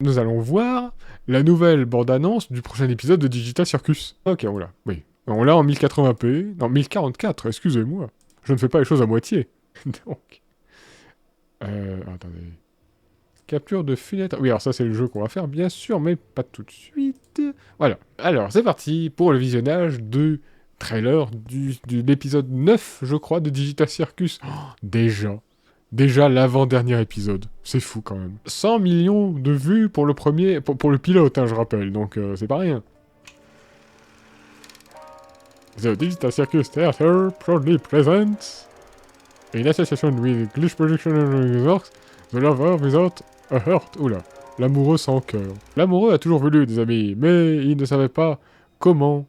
Nous allons voir la nouvelle bande-annonce du prochain épisode de Digital Circus. Ok, on l'a, oui. On l'a en 1080p, non, 1044, excusez-moi. Je ne fais pas les choses à moitié. Donc... attendez... Capture de fenêtre... Oui, alors ça c'est le jeu qu'on va faire, bien sûr, mais pas tout de suite. Voilà. Alors, c'est parti pour le visionnage du trailer de l'épisode 9, je crois, de Digital Circus. Oh, déjà l'avant-dernier épisode. C'est fou quand même. 100 millions de vues pour le premier... Pour le pilote, hein, je rappelle, donc c'est pas rien. The Digital Circus Theatre proudly presents, in association with Glitch Production Resorts, The Lover Without a Heart. Oula, l'amoureux sans cœur. L'amoureux a toujours voulu des amis, mais il ne savait pas comment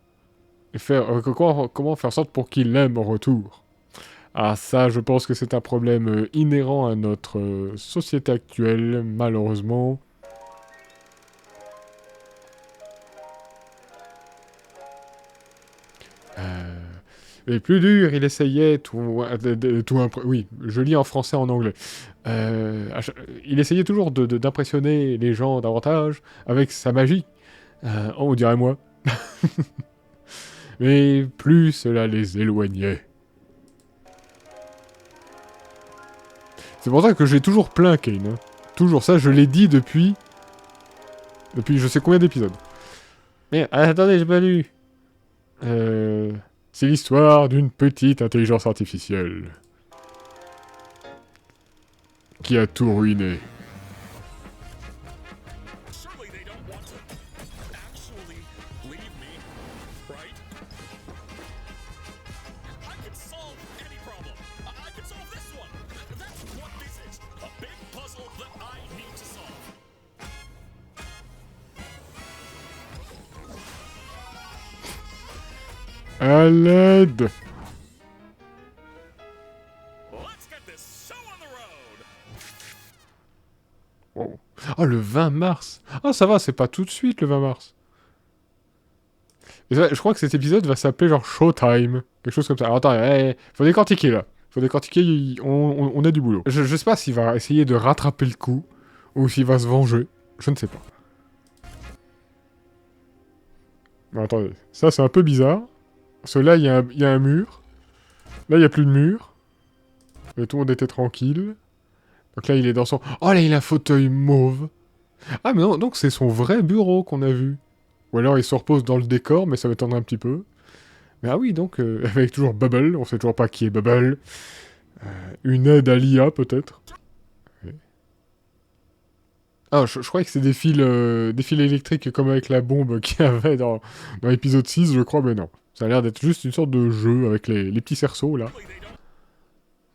comment faire en sorte pour qu'il l'aime en retour. Ah ça, je pense que c'est un problème inhérent à notre société actuelle, malheureusement. Et plus dur, il essayait oui, je lis en français, en anglais. Il essayait toujours d'impressionner les gens davantage avec sa magie. On dirait moi. Mais plus cela les éloignait. C'est pour ça que j'ai toujours plein Kane. Hein. Toujours ça, je l'ai dit depuis je sais combien d'épisodes. Mais attendez, j'ai pas lu. C'est l'histoire d'une petite intelligence artificielle qui a tout ruiné. À l'aide! Wow. Oh, le 20 mars! Ah, ça va, c'est pas tout de suite le 20 mars. Et ça, je crois que cet épisode va s'appeler genre Showtime. Quelque chose comme ça. Alors attends, faut décortiquer là. Faut décortiquer, on a du boulot. Je sais pas s'il va essayer de rattraper le coup, ou s'il va se venger. Je ne sais pas. Non, attendez, ça c'est un peu bizarre. Parce que là, il y a un mur. Là, il n'y a plus de mur. Et tout le monde était tranquille. Donc là, il est dans son... Oh, là, il a un fauteuil mauve. Ah, mais non, donc c'est son vrai bureau qu'on a vu. Ou alors, il se repose dans le décor, mais ça m'étonnerait un petit peu. Mais ah oui, donc, avec toujours Bubble. On sait toujours pas qui est Bubble. Une aide à l'IA, peut-être. Oui. Ah, je croyais que c'était des fils électriques comme avec la bombe qu'il y avait dans l'épisode 6, je crois, mais non. Ça a l'air d'être juste une sorte de jeu avec les petits cerceaux, là.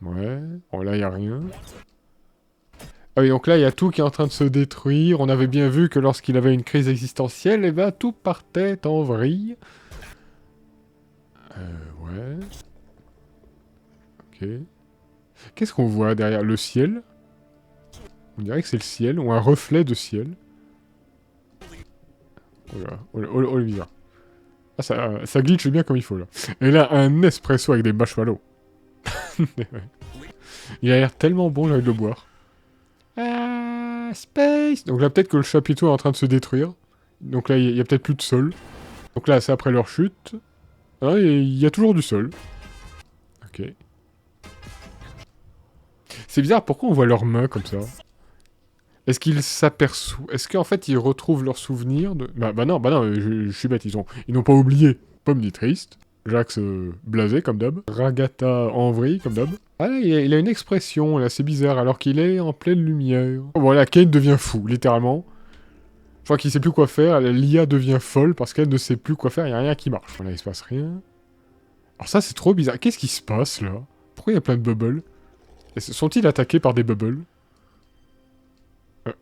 Ouais. Bon, là, il a rien. Ah oui, donc là, il y a tout qui est en train de se détruire. On avait bien vu que lorsqu'il avait une crise existentielle, eh ben, tout partait en vrille. Ouais. Ok. Qu'est-ce qu'on voit derrière le ciel? On dirait que c'est le ciel, ou un reflet de ciel. Oh là, oh, le bizarre. Ah, ça glitch bien comme il faut, là. Et là, un espresso avec des marshmallows. Il a l'air tellement bon, j'ai envie de le boire. Ah, space. Donc là, peut-être que le chapiteau est en train de se détruire. Donc là, il y a peut-être plus de sol. Donc là, c'est après leur chute. Ah, il y a toujours du sol. Ok. C'est bizarre, pourquoi on voit leurs mains comme ça? Est-ce qu'ils s'aperçoivent... Est-ce qu'en fait, ils retrouvent leurs souvenirs de... Bah non, je suis bête, ils n'ont pas oublié. Pomme dit triste. Jax blasé, comme d'hab. Ragata en vrille, comme d'hab. Ah là, il a une expression, là, c'est bizarre, alors qu'il est en pleine lumière. Voilà, Kane devient fou, littéralement. Je crois qu'il sait plus quoi faire, l'IA devient folle parce qu'elle ne sait plus quoi faire, il n'y a rien qui marche. Voilà, il se passe rien. Alors ça, c'est trop bizarre. Qu'est-ce qui se passe, là? Pourquoi il y a plein de bubbles? Sont-ils attaqués par des bubbles?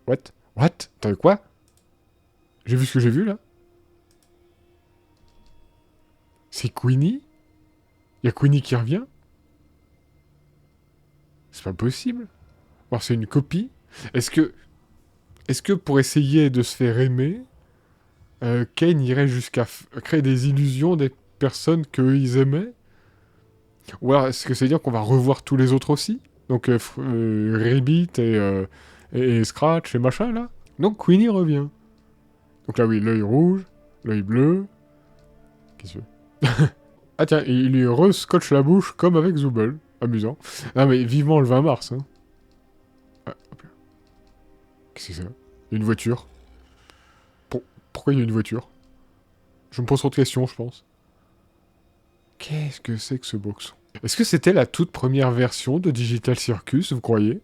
What? What? T'as quoi? J'ai vu ce que j'ai vu, là? C'est Queenie? Y a Queenie qui revient? C'est pas possible. Alors c'est une copie? Est-ce que pour essayer de se faire aimer, Kane irait jusqu'à créer des illusions des personnes qu'ils aimaient? Ou alors est-ce que ça veut dire qu'on va revoir tous les autres aussi? Donc Ribbit et Scratch et machin là? Donc Queenie revient. Donc là, oui, l'œil rouge, l'œil bleu. Qu'est-ce que c'est? Ah tiens, il lui re-scotche la bouche comme avec Zooble. Amusant. Ah mais vivement le 20 mars, hein. Ah, hop là. Qu'est-ce que c'est ça? Il y a une voiture. Pourquoi il y a une voiture? Je me pose trop de questions, je pense. Qu'est-ce que c'est que ce boxon? Est-ce que c'était la toute première version de Digital Circus, vous croyez?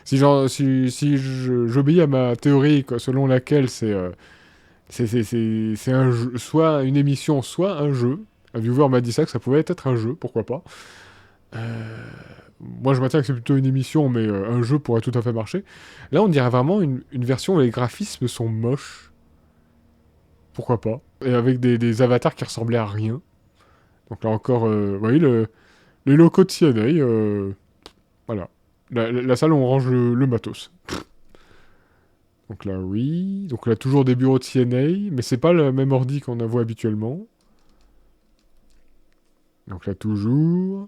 Si j'obéis à ma théorie selon laquelle c'est un jeu, soit une émission, soit un jeu. Un viewer m'a dit ça, que ça pouvait être un jeu, pourquoi pas. Moi, je maintiens que c'est plutôt une émission, mais un jeu pourrait tout à fait marcher. Là, on dirait vraiment une version où les graphismes sont moches. Pourquoi pas? Et avec des avatars qui ressemblaient à rien. Donc là encore, vous voyez, les locaux de CNA, voilà. La salle où on range le matos. Donc là, oui. Donc là, toujours des bureaux de CNA, mais c'est pas le même ordi qu'on a voit habituellement. Donc là, toujours.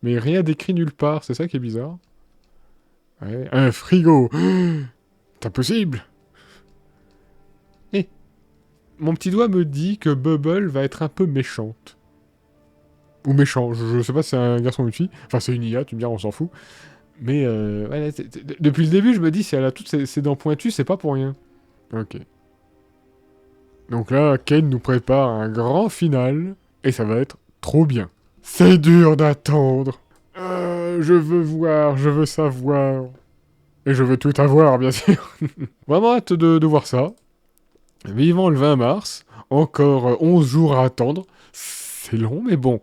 Mais rien d'écrit nulle part, c'est ça qui est bizarre. Ouais. Un frigo. C'est impossible. Eh, mon petit doigt me dit que Bubble va être un peu méchante. Ou méchant, je sais pas si c'est un garçon ou une fille. Enfin, c'est une IA, tu me diras, on s'en fout. Mais ouais, depuis le début, je me dis, si elle a toutes ses dents pointues, c'est pas pour rien. Ok. Donc là, Ken nous prépare un grand final, et ça va être trop bien. C'est dur d'attendre. Je veux voir, je veux savoir. Et je veux tout avoir, bien sûr. Vraiment hâte de voir ça. Vivant le 20 mars. Encore 11 jours à attendre. C'est long, mais bon.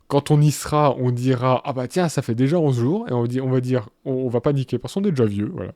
Quand on y sera, on dira « Ah bah tiens, ça fait déjà 11 jours », et on va dire « On va paniquer, parce qu'on est déjà vieux, voilà. »